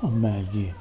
Oh, Maggie.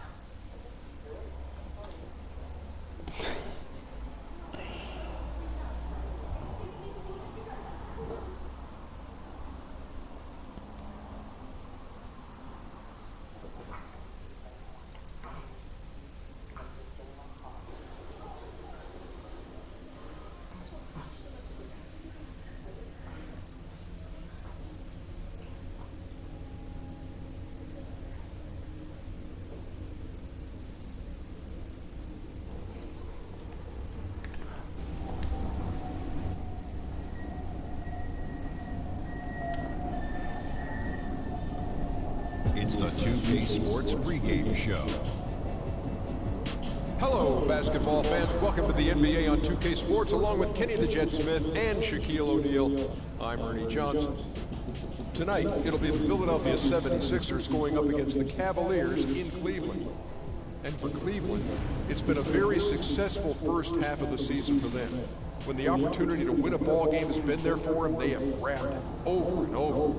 It's the 2K Sports pregame show. Hello, basketball fans. Welcome to the NBA on 2K Sports, along with Kenny the Jet Smith and Shaquille O'Neal. I'm Ernie Johnson. Tonight, it'll be the Philadelphia 76ers going up against the Cavaliers in Cleveland. And for Cleveland, it's been a very successful first half of the season for them. When the opportunity to win a ball game has been there for them, they have grabbed it over and over.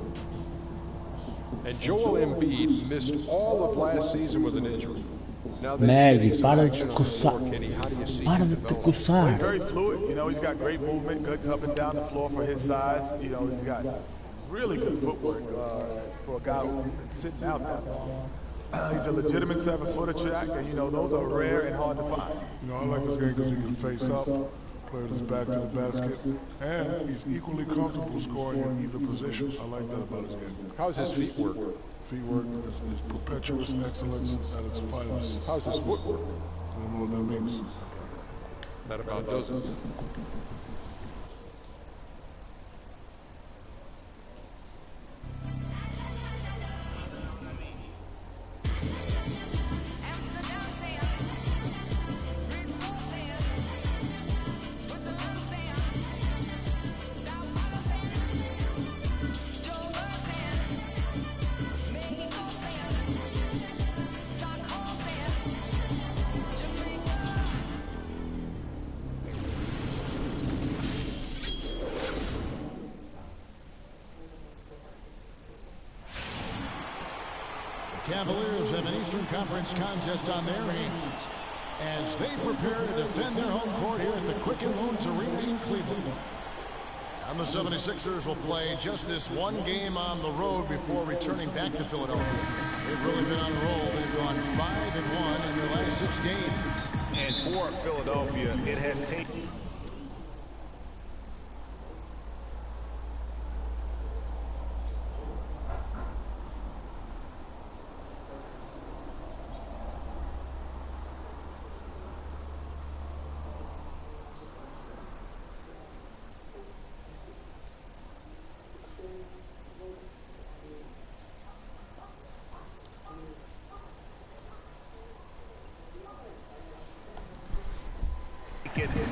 And Joel Embiid missed all of last season with an injury. Now Maggie, para de coçar. Para de te coçar. He's very fluid. You know, he's got great movement, goods up and down the floor for his size. You know, he's got really good footwork for a guy who's been sitting out that long. He's a legitimate 7-footer, Shaq, and you know, those are rare and hard to find. You know, I like this game because he can face up, play with his back to the basket, and he's equally comfortable scoring in either position. I like that about his game. How's his feet work? Feet work is perpetuous excellence at its finest. How's his footwork? I don't know what that means. That about does it. Cavaliers have an Eastern Conference contest on their hands as they prepare to defend their home court here at the Quicken Loans Arena in Cleveland. And the 76ers will play just this one game on the road before returning back to Philadelphia. They've really been on a roll. They've gone 5-1 in their last 6 games. And for Philadelphia, it has taken...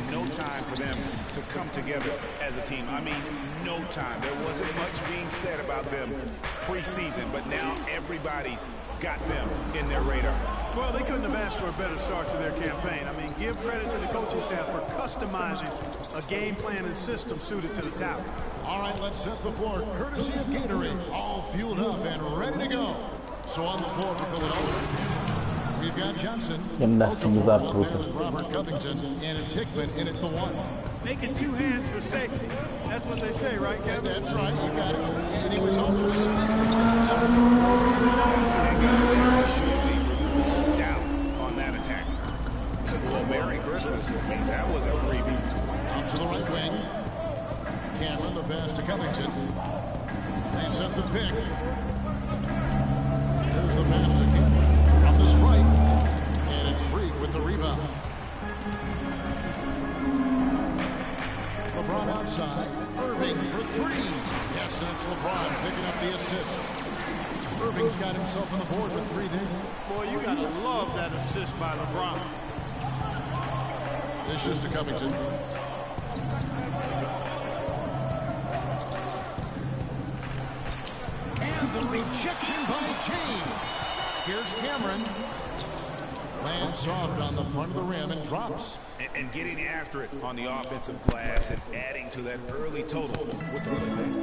no time for them to come together as a team. I mean, no time. There wasn't much being said about them preseason, but now everybody's got them in their radar. Well, they couldn't have asked for a better start to their campaign. I mean, give credit to the coaching staff for customizing a game plan and system suited to the talent. All right, let's set the floor. Courtesy of Gatorade, all fueled up and ready to go. So on the floor for Philadelphia, we've got Johnson, Robert Covington, and it's Hickman in at the 1. Making 2 hands for safety. That's what they say, right, Kevin? That's right, you got it. And he was on for 6. Down on that attack. Well, Merry Christmas. I mean, that was a freebie. Out to the right wing. Cameron, the pass to Covington. They set the pick. There's the pass to Cameron. From the stripe, and it's Freak with the rebound. LeBron outside, Irving for 3. Yes, and it's LeBron picking up the assist. Irving's got himself on the board with 3 there. Boy, you gotta love that assist by LeBron. This is to Covington. And the rejection by James. Here's Cameron. Lands soft on the front of the rim and drops. And getting after it on the offensive glass and adding to that early total with the putback.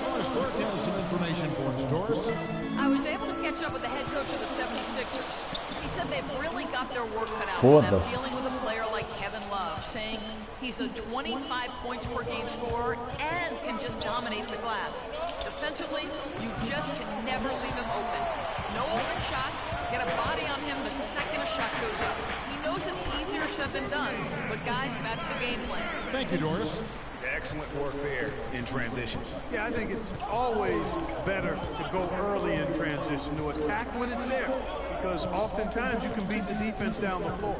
Doris Burke has some information for us. Doris? I was able to catch catch up with the head coach of the 76ers. He said they've really got their work cut out for them dealing with a player like Kevin Love, saying he's a 25 points per game scorer and can just dominate the glass. Defensively, you just can never leave him open. No open shots, get a body on him the second a shot goes up. He knows it's easier said than done, but guys, that's the game plan. Thank you, Doris. Excellent work there in transition. Yeah, I think it's always better to go early in transition, to attack when it's there, because oftentimes you can beat the defense down the floor.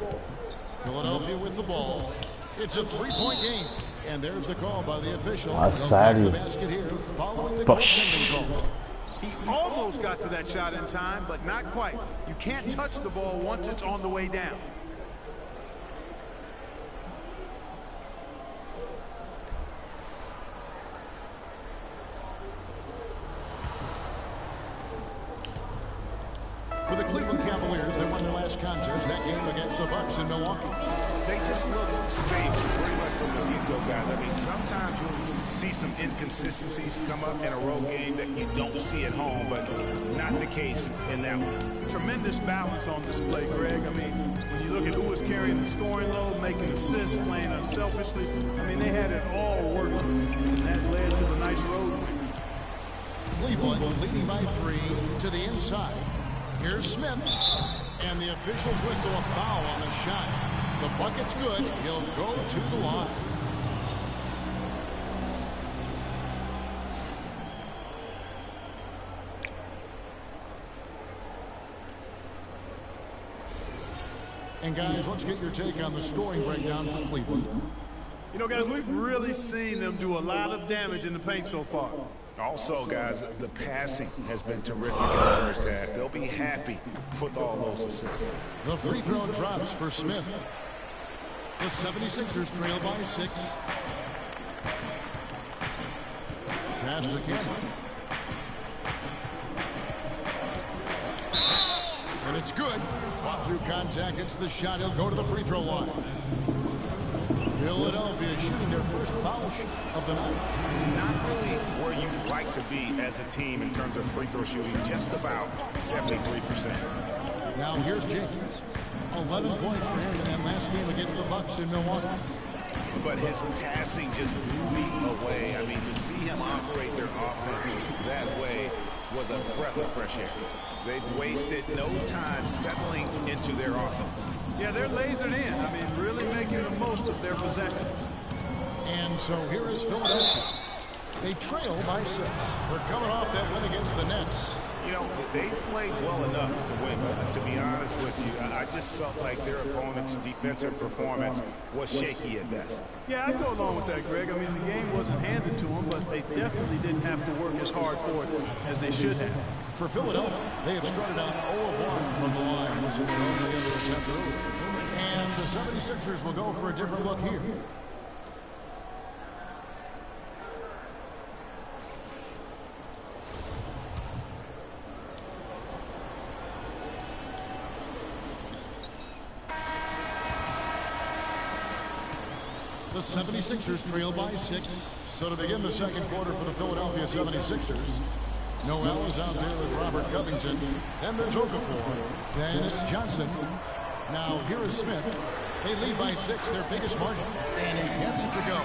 Philadelphia with the ball. It's a three-point game. And there's the call by the official. Sério? He almost got to that shot in time, but not quite. You can't touch the ball once it's on the way down. For the Cleveland Cavaliers, they won their last contest, that game against the Bucks in Milwaukee. They just looked stable pretty much from the get-go, guys. I mean, sometimes you'll see some inconsistencies come up in a road game that you don't see at home, but not the case in that one. Tremendous balance on display, Greg. I mean, when you look at who was carrying the scoring load, making assists, playing unselfishly, I mean, they had it all working, and that led to the nice road win. Cleveland leading by 3 to the inside. Here's Smith, and the officials whistle a foul on the shot. The bucket's good. He'll go to the line. And guys, let's get your take on the scoring breakdown for Cleveland. You know, guys, we've really seen them do a lot of damage in the paint so far. Also, guys, the passing has been terrific in the first half. They'll be happy with all those assists. The free throw drops for Smith. The 76ers trail by 6. Pass to Cameron. And it's good. Fought through contact. It's the shot. He'll go to the free throw line. Philadelphia shooting their first foul shot of the night. Not really where you'd like to be as a team in terms of free throw shooting, just about 73%. Now here's James. 11 points for him in that last game against the Bucks in Milwaukee. But his passing just blew me away. I mean, to see him operate their offense that way was a breath of fresh air. They've wasted no time settling into their offense. Yeah, they're lasered in. I mean, really making the most of their possession. And so here is Philadelphia. They trail by 6. We're coming off that win against the Nets. You know, they played well enough to win, but to be honest with you, I just felt like their opponent's defensive performance was shaky at best. Yeah, I'd go along with that, Greg. I mean, the game wasn't handed to them, but they definitely didn't have to work as hard for it as they should have. For Philadelphia, they have started out 0-1 from the line. This is their only intercept early. And the 76ers will go for a different look here. The 76ers trail by 6. So to begin the second quarter for the Philadelphia 76ers, Noel is out there with Robert Covington. Then there's Okafor. Then it's Johnson. Now here is Smith. They lead by 6, their biggest margin. And he gets it to go.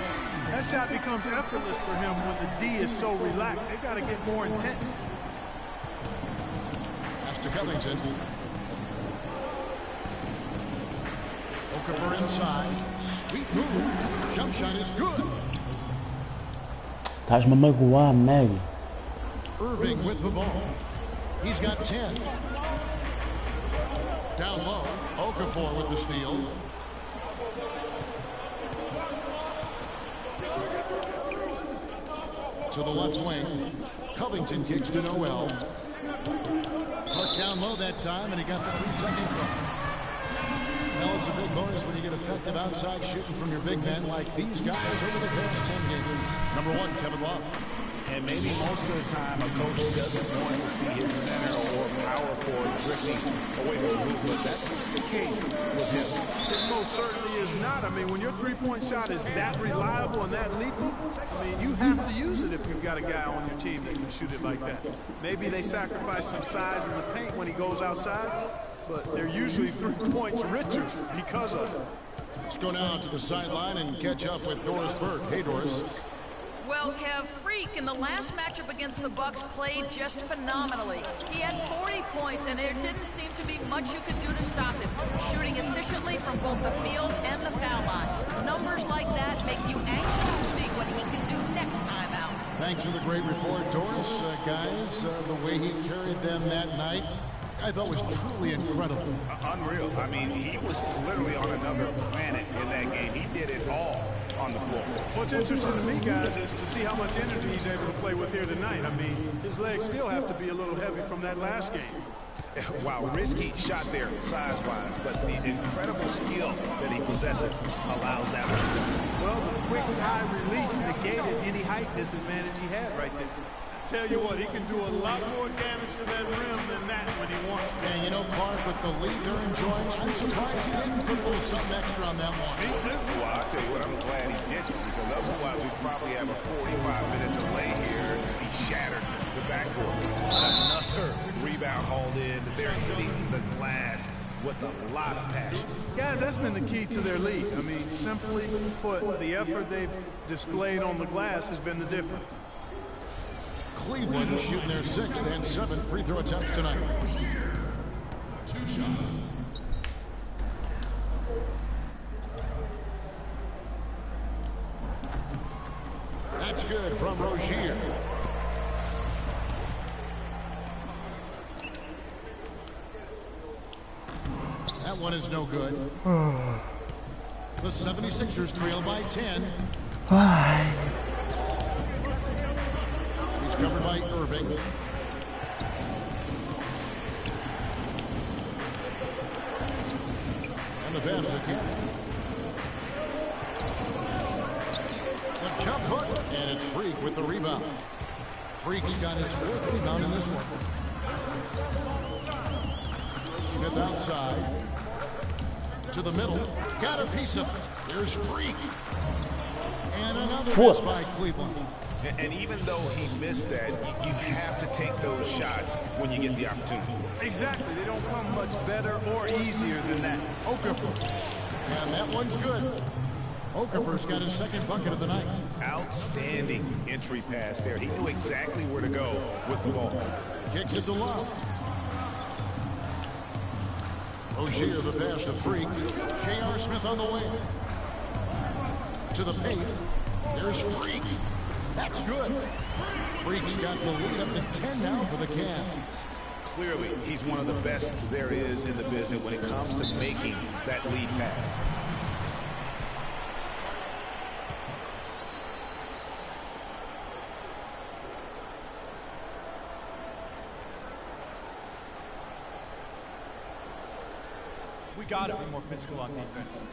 That shot becomes effortless for him when the D is so relaxed. They got to get more intense. Pass to Covington. Okafor inside. Sweet move. Jump shot is good. Estás-me a magoar, Meg. Irving with the ball. He's got 10. Down low. Okafor with the steal. To the left wing. Covington kicks to Noel. Puck down low that time, and he got the 3-second clock. Well, it's a big bonus when you get effective outside shooting from your big men like these guys over the past 10 games. Number 1, Kevin Love. And maybe most of the time a coach doesn't want to see his center or power for drifting away from the hoop, but that's not the case with him. It most certainly is not. I mean, when your three-point shot is that reliable and that lethal, I mean, you have to use it if you've got a guy on your team that can shoot it like that. Maybe they sacrifice some size in the paint when he goes outside, but they're usually 3 points richer because of it. Let's go now to the sideline and catch up with Doris Burke. Hey, Doris. Well, Kev, Freak in the last matchup against the Bucks played just phenomenally. He had 40 points, and there didn't seem to be much you could do to stop him, shooting efficiently from both the field and the foul line. Numbers like that make you anxious to see what he can do next time out. Thanks for the great report, Doris. Guys, the way he carried them that night, I thought was truly incredible. Unreal. I mean, he was literally on another planet in that game. He did it all on the floor. What's interesting to me, guys, is to see how much energy he's able to play with here tonight. I mean, his legs still have to be a little heavy from that last game. Wow, risky shot there size-wise, but the incredible skill that he possesses allows that to be done. Well, the quick high release negated any height disadvantage he had right there. Tell you what, he can do a lot more damage to that rim than that when he wants to. And you know, Clark, with the lead they're enjoying, I'm surprised he didn't put a little something extra on that one. Me too. Well, I'll tell you what, I'm glad he didn't, because otherwise we'd probably have a 45-minute delay here if he shattered the backboard. Another rebound hauled in. They're hitting the glass with a lot of passion. Guys, that's been the key to their lead. I mean, simply put, the effort they've displayed on the glass has been the difference. Cleveland shooting their 6th and 7th free throw attempts tonight. 2 shots. That's good from Rozier. That one is no good. The 76ers trail by 10. Why? He's covered by Irving. And the pass to Cannon. The jump hook, and it's Freak with the rebound. Freak's got his 4th rebound in this one. Smith outside. To the middle. Got a piece of it. Here's Freak. And another miss by Cleveland. And even though he missed that, you have to take those shots when you get the opportunity. Exactly. They don't come much better or easier than that. Okafor. And that one's good. Okafor's got his 2nd bucket of the night. Outstanding entry pass there. He knew exactly where to go with the ball. Kicks it to Love. Rozier, the pass to Freak. J.R. Smith on the wing. To the paint. There's Freak. That's good. Freak's got the lead up to 10 now for the Cavs. Clearly, he's one of the best there is in the business when it comes to making that lead pass. We gotta be more physical on defense.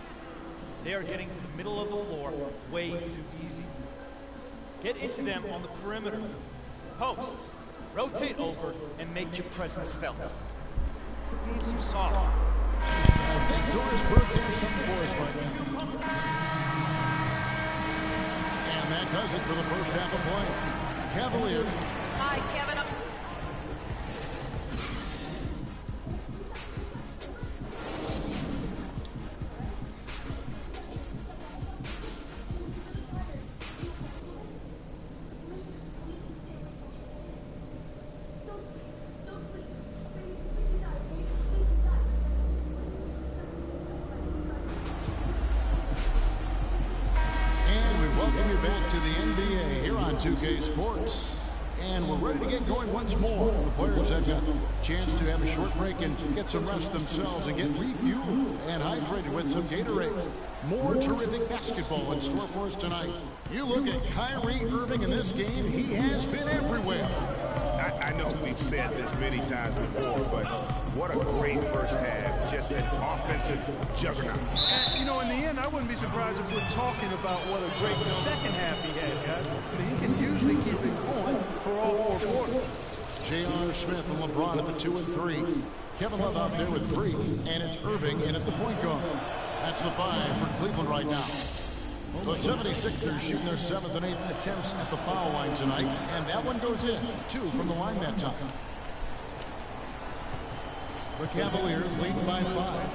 They are getting to the middle of the floor way too easy. Get into them on the perimeter. Posts. Rotate over and make your presence felt. Quit being too soft. I think Doris Burke has something for us right now. And that does it for the first half of play. Cavalier. Hi, Kevin. Welcome you back to the NBA here on 2K Sports. And we're ready to get going once more. The players have got a chance to have a short break and get some rest themselves and get refueled and hydrated with some Gatorade. More terrific basketball in store for us tonight. You look at Kyrie Irving in this game, he has been everywhere. I know we've said this many times before, but what a great first half. Just an offensive juggernaut. And, you know, in the end, I wouldn't be surprised if we're talking about what a great second half he had, guys. I mean, he can usually keep it going for all 4 quarters. J.R. Smith and LeBron at the 2 and 3. Kevin Love out there with Freak, and it's Irving in at the point guard. That's the 5 for Cleveland right now. The 76ers shooting their 7th and 8th attempts at the foul line tonight, and that one goes in. 2 from the line that time. The Cavaliers leading by 5.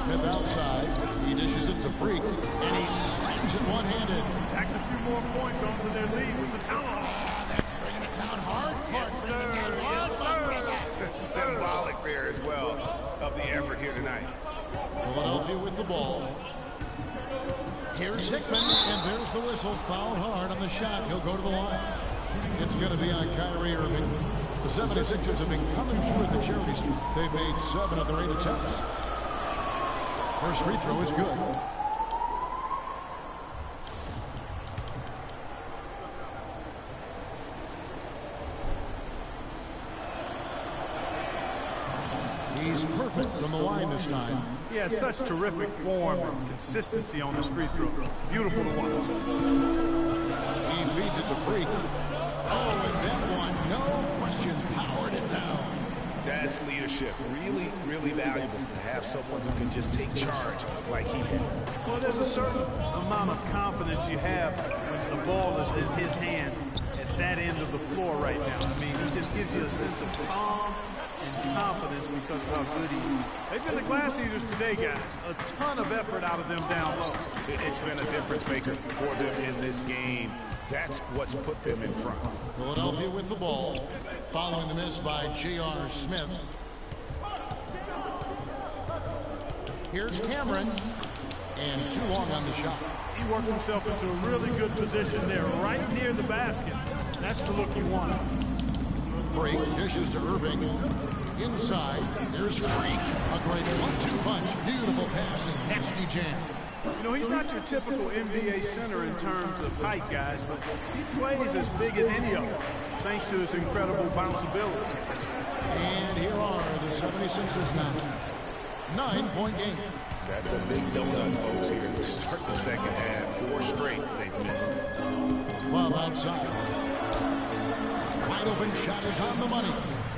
Smith outside. He dishes it to Freak, and he slams it one-handed. Tacks a few more points onto their lead with the tomahawk. That's bringing it down hard. Yes, sir. Symbolic there as well of the effort here tonight. Philadelphia with the ball. Here's Hickman, and there's the whistle. Foul hard on the shot. He'll go to the line. It's going to be on Kyrie Irving. The 76ers have been coming through at the charity stripe. They've made 7 of their 8 attempts. First free throw is good. He's perfect from the line this time. He has such terrific form and consistency on his free throw. Beautiful to watch. He feeds it to Freak. Oh, and that one, no question, powered it down. That's leadership. Really, really valuable to have someone who can just take charge like he has. Well, there's a certain amount of confidence you have when the ball is in his hands at that end of the floor right now. I mean, he just gives you a sense of calm and confidence because of how good he is. They've been the glass eaters today, guys. A ton of effort out of them down low. It's been a difference maker for them in this game. That's what's put them in front. Philadelphia with the ball, following the miss by J.R. Smith. Here's Cameron, and too long on the shot. He worked himself into a really good position there, right near the basket. That's the look you want. Freak dishes to Irving. Inside, there's Freak. A great 1-2 punch. Beautiful pass and nasty jam. You know, he's not your typical NBA center in terms of height, guys, but he plays as big as any of them, thanks to his incredible bounceability. And here are the 76ers now. 9-point game. That's a big donut, folks, here to start the second half. 4 straight they've missed. Love outside. Wide open shot is on the money.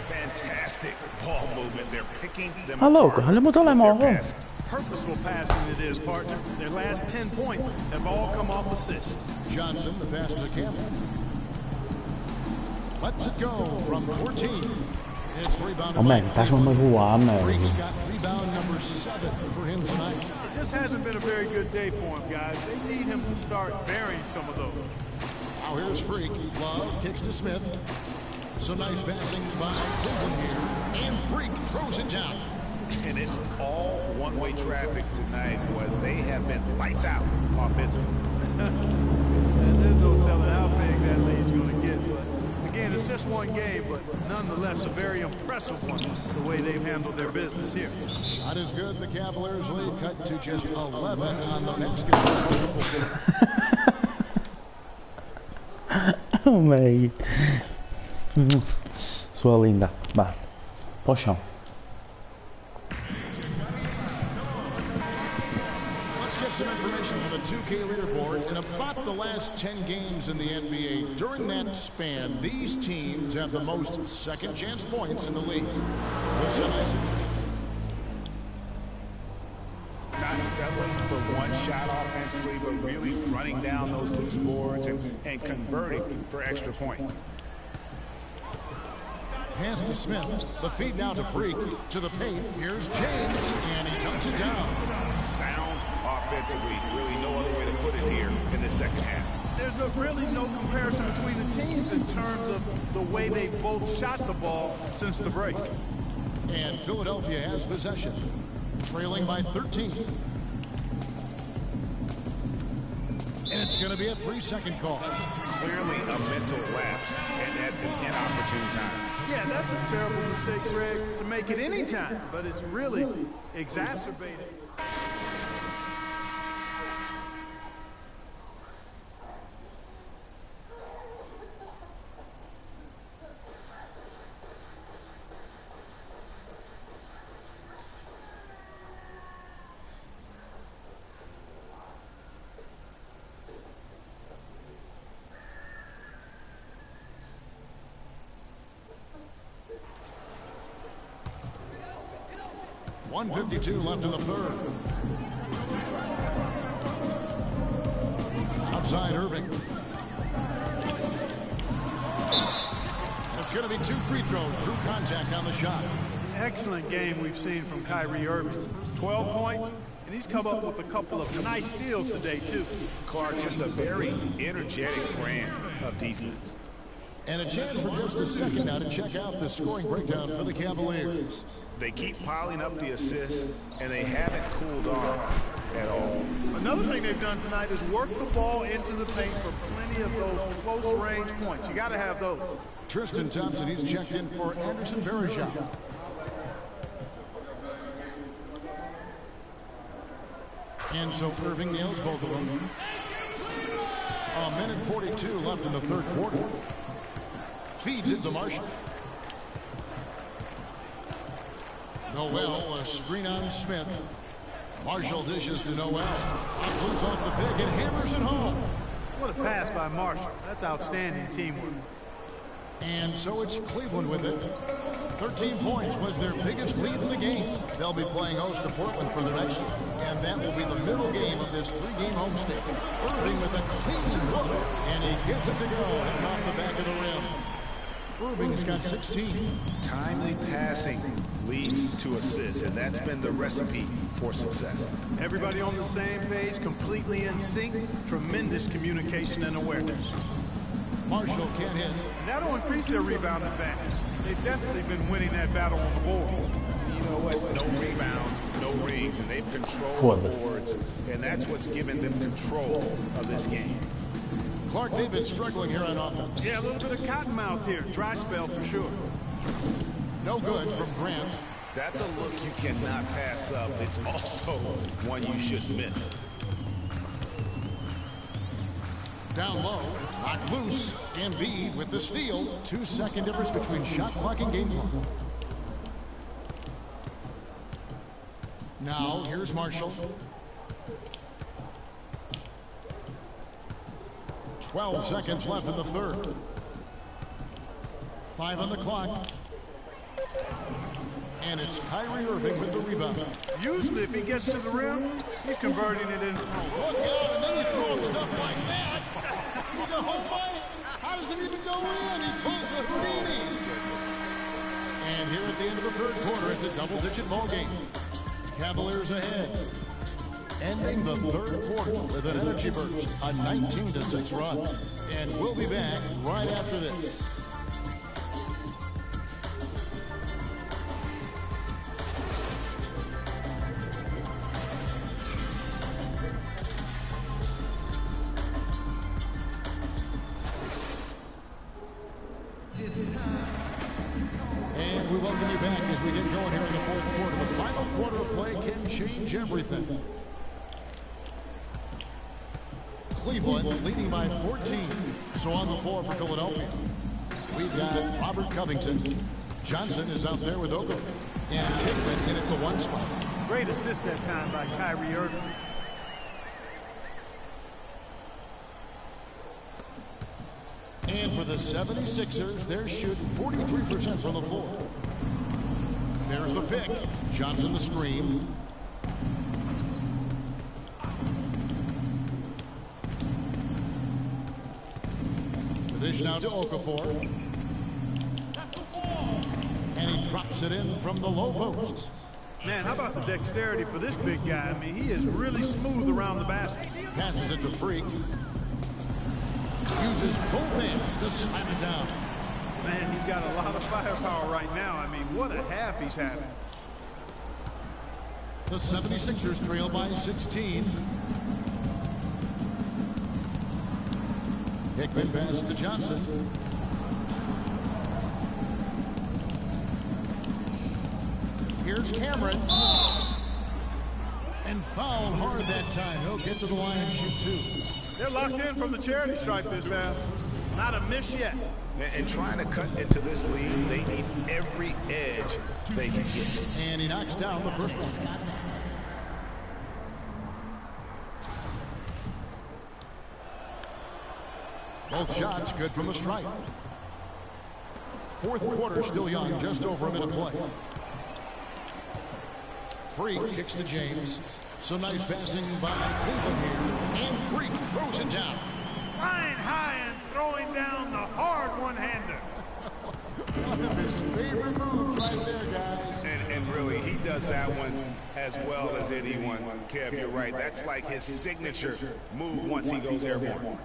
Fantastic ball movement. They're picking them Hallå, apart håller mot alla with their imorgon. passes. Purposeful passing it is, partner. Their last 10 points have all come off assists. Johnson, the pass to Campbell. Lets it go from 14. It's rebounded by Men taas on mijn huame. Freak's got rebound number 7 for him tonight. It just hasn't been a very good day for him, guys. They need him to start burying some of those. Now here's Freak. Love kicks to Smith. Some nice passing by Cleveland here. And Freak throws it down. And it's all one-way traffic tonight. Boy, they have been lights out offensively. And there's no telling how big that lead's going to get. But again, it's just one game, but nonetheless a very impressive one, the way they've handled their business here. Shot is good. The Cavaliers lead cut to just 11 on the basketball. Oh my. Sua linda. Vai. Pro chão. Some information from the 2K leaderboard. In about the last 10 games in the NBA, during that span, these teams have the most second chance points in the league. Not settling for one shot offensively, but really running down those loose boards and converting for extra points. Pass to Smith. The feed now to Freak. To the paint. Here's James. And he dunks it down. Sound offensively. Really no other way to put it here in the second half. There's really no comparison between the teams in terms of the way they both shot the ball since the break. And Philadelphia has possession. Trailing by 13. And it's going to be a 3-second call. Clearly a mental lapse, and at an inopportune time. Yeah, that's a terrible mistake, Greg, to make it any time, but it's really exacerbated. 1:52 left in the third. Outside Irving. And it's going to be 2 free throws. Drew contact on the shot. Excellent game we've seen from Kyrie Irving. 12 points, and he's come up with a couple of nice steals today, too. Clark, just a very energetic brand of defense. And a chance for just a second now to check out the scoring breakdown for the Cavaliers. They keep piling up the assists, and they haven't cooled off at all. Another thing they've done tonight is work the ball into the paint for plenty of those close-range points. You got to have those. Tristan Thompson, he's checked in for Anderson Varejao. And so Irving nails both of them. A minute 42 left in the third quarter. Feeds it to Marshall. Noel, a screen on Smith. Marshall dishes to Noel. Loose off the pick and hammers it home. What a pass by Marshall. That's outstanding teamwork. And so it's Cleveland with it. 13 points was their biggest lead in the game. They'll be playing host to Portland for the next game. And that will be the middle game of this 3-game homestand. Irving with a clean look. And he gets it to go. Hitting off the back of the rim. Irving's got 16. Timely passing leads to assists, and that's been the recipe for success. Everybody on the same page, completely in sync. Tremendous communication and awareness. Marshall can't hit. And that'll increase their rebound advantage. They've definitely been winning that battle on the board. You know what? No rebounds, no rings, and they've controlled the boards, and that's what's given them control of this game. Clark, they've been struggling here on offense. Yeah, a little bit of cottonmouth here. Dry spell for sure. No good from Grant. That's a look you cannot pass up. It's also one you should miss. Down low, knocked loose. Embiid with the steal. 2-second difference between shot clock and game clock. Now, here's Marshall. 12 seconds left in the third. 5 on the clock. And it's Kyrie Irving with the rebound. Usually if he gets to the rim, he's converting it in. Look out, and then you throw him stuff like that. You go, oh my, how does it even go in? He pulls a Houdini. And here at the end of the third quarter, it's a double-digit ball game. Cavaliers ahead. Ending the third quarter with an energy burst, a 19-6 run. And we'll be back right after this. And we welcome you back as we get going here in the fourth quarter. The final quarter of play can change everything. Cleveland leading by 14. So on the floor for Philadelphia, we've got Robert Covington. Johnson is out there with Okafor. And Tippett in at the 1 spot. Great assist that time by Kyrie Irving. And for the 76ers, they're shooting 43% from the floor. There's the pick. Johnson the screen. The dish now to Okafor. And he drops it in from the low post. Man, how about the dexterity for this big guy? I mean, he is really smooth around the basket. Passes it to Freak. Uses both hands to slam it down. Man, he's got a lot of firepower right now. I mean, what a half he's having. The 76ers trail by 16. Hickman pass to Johnson. Here's Cameron. And fouled hard that time. He'll get to the line and shoot 2. They're locked in from the charity stripe this half. Not a miss yet. And trying to cut into this lead, they need every edge they can get. And he knocks down the first one. Both shots good from the stripe. Fourth quarter still young, just over a minute play. Freak kicks to James. Some nice passing by Cleveland here. And Freak throws it down. Flying high and throwing down the hard one-hander. One of his favorite moves right there, guys. And really, he does that one as well as anyone. Kev, you're right. That's like his signature move once he goes airborne.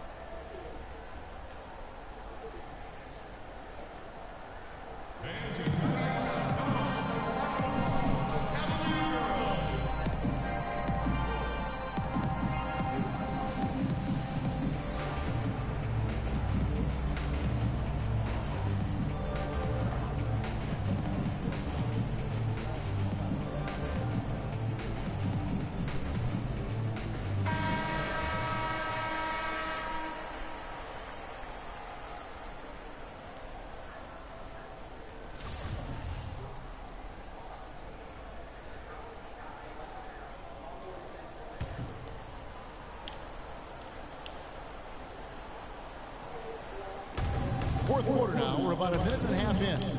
Fourth quarter now. We're about a minute and a half in.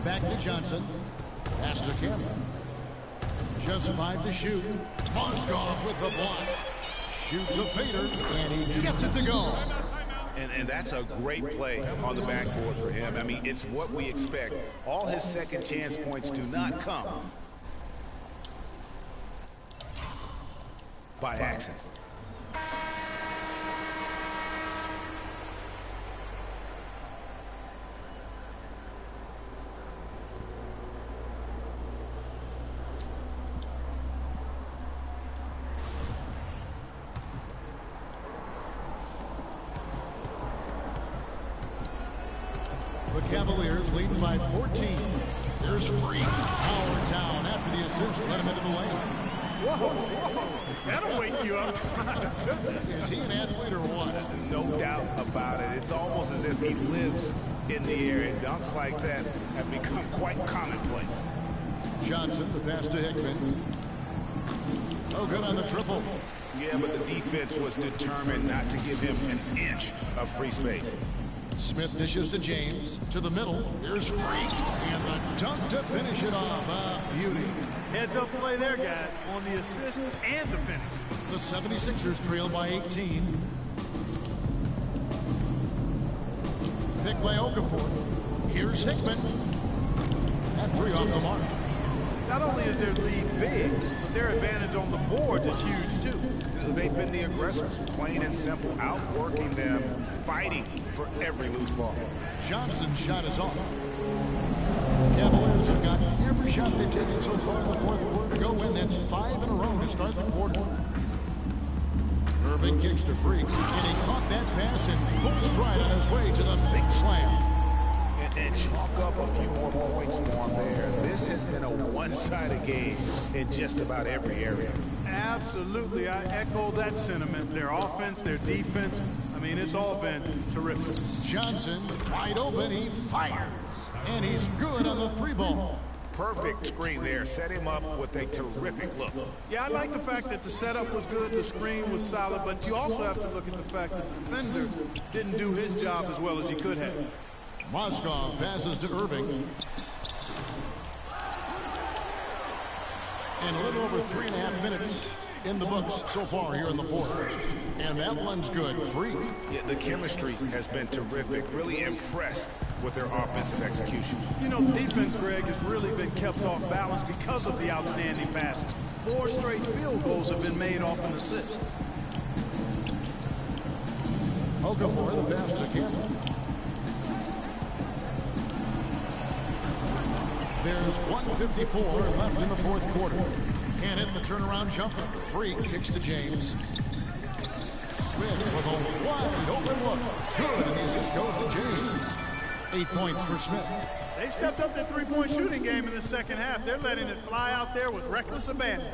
Back to Johnson. Pass to Cameron. Just 5 to shoot. Moskov with the block. Shoots a fader, and he gets it to go. And that's a great play on the backboard for him. I mean, it's what we expect. All his second chance points do not come by accident. The Cavaliers leading by 14. There's Freak. Powered down after the assist. Let him into the lane. Whoa. That'll wake you up. Is he an athlete or what? No doubt about it. It's almost as if he lives in the air, and dunks like that have become quite commonplace. Johnson, the pass to Hickman. No good on the triple. Yeah, but the defense was determined not to give him an inch of free space. Smith dishes to James. To the middle. Here's Freak. And the dunk to finish it off. Beauty. Heads up play there, guys, on the assist and the finish. The 76ers trail by 18. Pick by Okafor. Here's Hickman. That three off the mark. Not only is their lead big, but their advantage on the boards is huge, too. They've been the aggressors, plain and simple, outworking them, fighting for every loose ball. Johnson's shot is off. Cavaliers have got every shot they've taken so far in the fourth quarter to go in. That's 5 in a row to start the quarter. Irving kicks to Freak, and he caught that pass in full stride on his way to the big slam. And chalk up a few more points for him there. This has been a one-sided game in just about every area. Absolutely. I echo that sentiment. Their offense, their defense, I mean, it's all been terrific. Johnson, wide open, he fires. And he's good on the three ball. Perfect screen there. Set him up with a terrific look. Yeah, I like the fact that the setup was good, the screen was solid, but you also have to look at the fact that the defender didn't do his job as well as he could have. Moskov passes to Irving. And a little over 3.5 minutes in the books so far here in the fourth. And that one's good. Freak. Yeah, the chemistry has been terrific. Really impressed with their offensive execution. You know, defense, Greg, has really been kept off balance because of the outstanding passing. 4 straight field goals have been made off an assist. Okafor, the pass to Cameron. There's 1:54 left in the fourth quarter. Can't hit the turnaround jumper. Freak kicks to James. Smith with a wide open look. Good, and the assist goes to James. 8 points for Smith. They've stepped up their three-point shooting game in the second half. They're letting it fly out there with reckless abandon.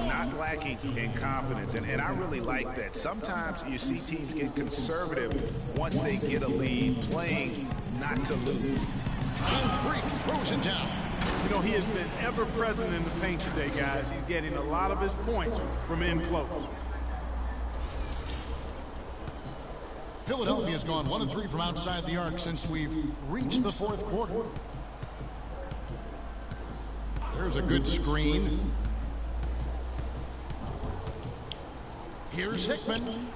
Not lacking in confidence, and I really like that. Sometimes you see teams get conservative once they get a lead, playing not to lose. And Freak throws it down. You know, he has been ever present in the paint today, guys. He's getting a lot of his points from in close. Philadelphia's gone 1 of 3 from outside the arc since we've reached the fourth quarter. There's a good screen. Here's Hickman.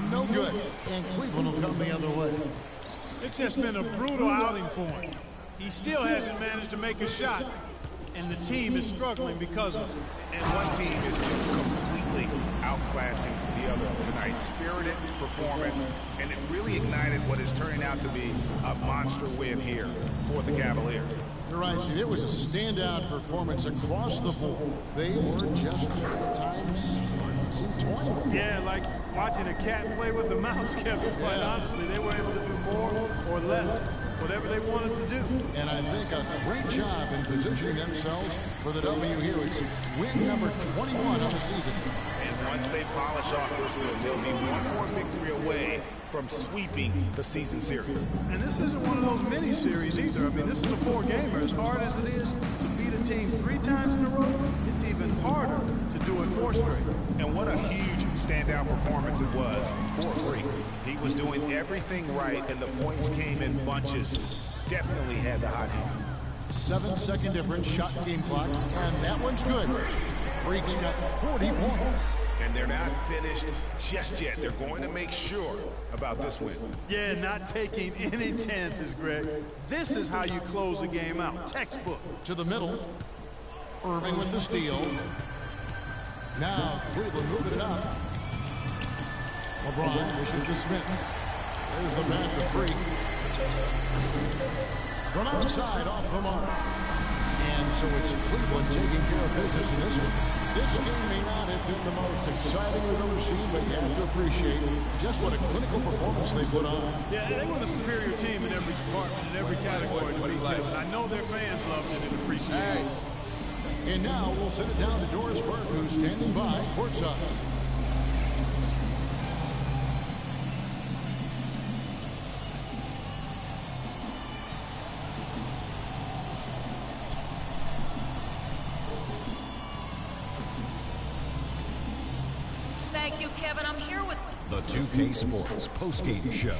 No good. And Cleveland will come the other way. It's just been a brutal outing for him. He still hasn't managed to make a shot, and the team is struggling because of it. And one team is just completely outclassing the other tonight. Spirited performance, and it really ignited what is turning out to be a monster win here for the Cavaliers. You're right, Steve. It was a standout performance across the board. They were just at times seemed toying. Yeah, like watching a cat play with a mouse, Kevin. Quite honestly, they were able to do more or less, whatever they wanted to do. And I think a great job in positioning themselves for the W here. It's win number 21 on the season. And once they polish off this win, they'll be one more victory away from sweeping the season series. And this isn't one of those mini-series either. I mean, this is a 4-gamer. As hard as it is to beat a team 3 times in a row, it's even harder to do it 4 straight. And what a huge standout performance it was for Freak. He was doing everything right, and the points came in bunches. Definitely had the hot hand. 7-second difference, shot game clock, and that one's good. Freak's got 40 points. And they're not finished just yet. They're going to make sure about this win. Yeah, not taking any chances, Greg. This is how you close a game out. Textbook. To the middle. Irving with the steal. Now Cleveland moving it up. LeBron wishes to Smith. There's the pass to Freak. From outside, off the mark. And so it's Cleveland taking care of business in this one. This game may not have been the most exciting we've ever seen, but you have to appreciate just what a clinical performance they put on. Yeah, they were the superior team in every department, in every category. I know their fans loved it and appreciated it. And now we'll send it down to Doris Burke, who's standing by courtside. Thank you, Kevin. I'm here with The 2K Sports postgame show.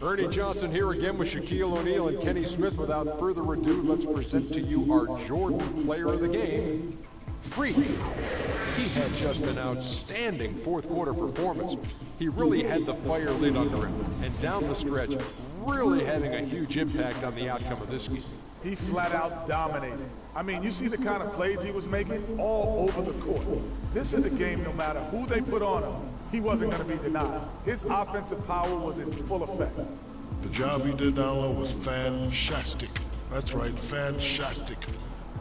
Ernie Johnson here again with Shaquille O'Neal and Kenny Smith. Without further ado, let's present to you our Jordan player of the game, Freak. He had just an outstanding fourth quarter performance. He really had the fire lit under him, and down the stretch, really having a huge impact on the outcome of this game. He flat out dominated. I mean, you see the kind of plays he was making all over the court. This is a game, no matter who they put on him, he wasn't going to be denied. His offensive power was in full effect. The job he did down low was fantastic. That's right, fantastic.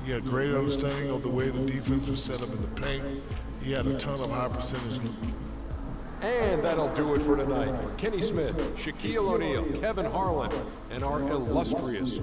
He had great understanding of the way the defense was set up in the paint. He had a ton of high percentage. And that'll do it for tonight. For Kenny Smith, Shaquille O'Neal, Kevin Harlan, and our illustrious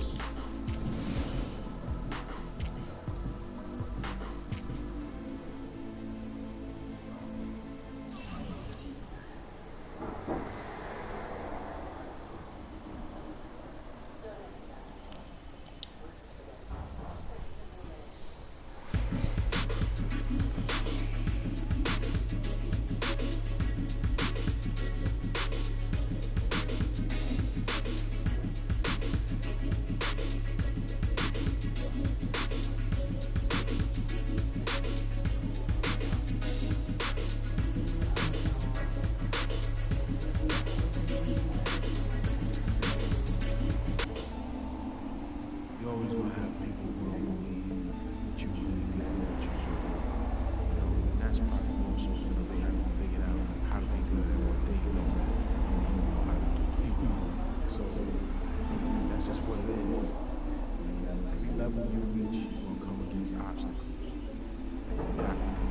level you reach, you're going to come against obstacles. And you have to